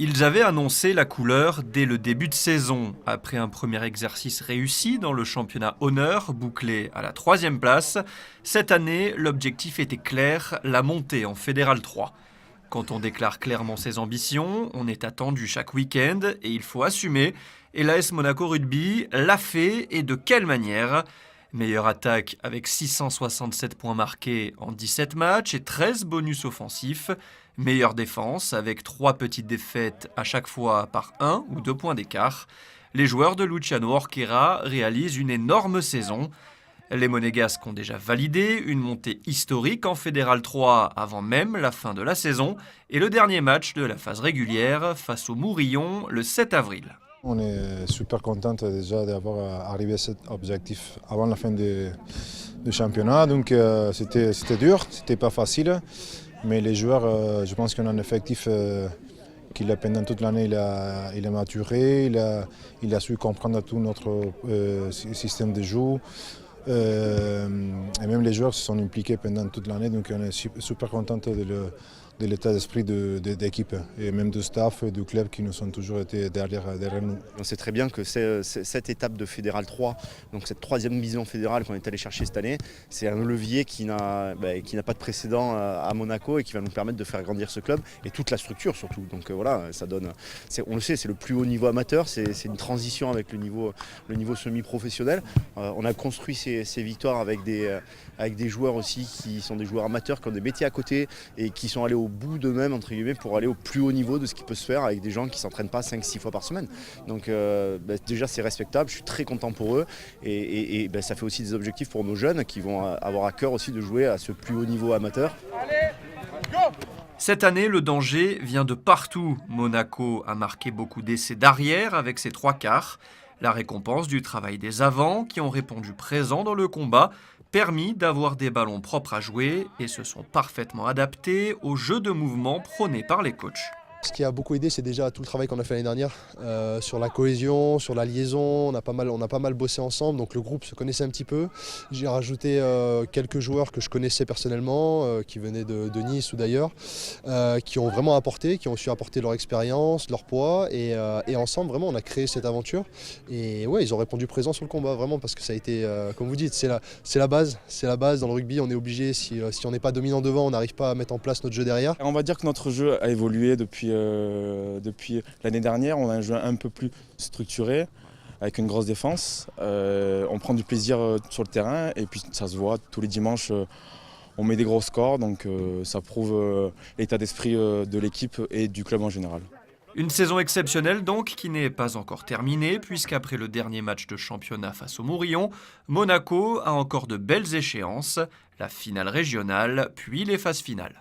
Ils avaient annoncé la couleur dès le début de saison, après un premier exercice réussi dans le championnat honneur, bouclé à la 3e place. Cette année, l'objectif était clair, la montée en Fédéral 3. Quand on déclare clairement ses ambitions, on est attendu chaque week-end et il faut assumer. Et l'AS Monaco Rugby l'a fait, et de quelle manière? Meilleure attaque avec 667 points marqués en 17 matchs et 13 bonus offensifs. Meilleure défense avec 3 petites défaites à chaque fois par 1 ou 2 points d'écart. Les joueurs de Luciano Orquera réalisent une énorme saison. Les Monégasques ont déjà validé une montée historique en Fédéral 3 avant même la fin de la saison et le dernier match de la phase régulière face au Mourillon le 7 avril. On est super content déjà d'avoir arrivé à cet objectif avant la fin du championnat. Donc c'était dur, c'était pas facile. Mais les joueurs, je pense qu'on a un effectif qui pendant toute l'année il a maturé, il a su comprendre tout notre système de jeu. Et même les joueurs se sont impliqués pendant toute l'année, donc on est super content de l'état d'esprit de l'équipe et même du staff et du club qui nous ont toujours été derrière nous. On sait très bien que cette étape de Fédéral 3, donc cette 3e division fédérale qu'on est allé chercher cette année, c'est un levier qui n'a pas de précédent à Monaco et qui va nous permettre de faire grandir ce club et toute la structure surtout. Donc voilà, ça donne, on le sait, c'est le plus haut niveau amateur, c'est une transition avec le niveau semi-professionnel. On a construit ces victoires avec des joueurs aussi qui sont des joueurs amateurs, qui ont des métiers à côté et qui sont allés au bout d'eux-mêmes entre guillemets pour aller au plus haut niveau de ce qui peut se faire avec des gens qui ne s'entraînent pas 5-6 fois par semaine. Donc déjà c'est respectable, je suis très content pour eux et ça fait aussi des objectifs pour nos jeunes qui vont avoir à cœur aussi de jouer à ce plus haut niveau amateur. Cette année, le danger vient de partout. Monaco a marqué beaucoup d'essais d'arrière avec ses 3 quarts. La récompense du travail des avants qui ont répondu présents dans le combat, permis d'avoir des ballons propres à jouer et se sont parfaitement adaptés au jeu de mouvement prôné par les coachs. Ce qui a beaucoup aidé, c'est déjà tout le travail qu'on a fait l'année dernière sur la cohésion, sur la liaison. On a pas mal bossé ensemble, donc le groupe se connaissait un petit peu. J'ai rajouté quelques joueurs que je connaissais personnellement, qui venaient de Nice ou d'ailleurs, qui ont vraiment apporté, qui ont su apporter leur expérience, leur poids, et ensemble, vraiment, on a créé cette aventure. Et ouais, ils ont répondu présent sur le combat, vraiment, parce que ça a été, comme vous dites, c'est la base. C'est la base dans le rugby. On est obligé, si on n'est pas dominant devant, on n'arrive pas à mettre en place notre jeu derrière. On va dire que notre jeu a évolué depuis l'année dernière. On a un jeu un peu plus structuré, avec une grosse défense. On prend du plaisir sur le terrain et puis ça se voit tous les dimanches. On met des gros scores, donc ça prouve l'état d'esprit de l'équipe et du club en général. Une saison exceptionnelle donc qui n'est pas encore terminée puisqu'après le dernier match de championnat face au Mourillon, Monaco a encore de belles échéances, la finale régionale puis les phases finales.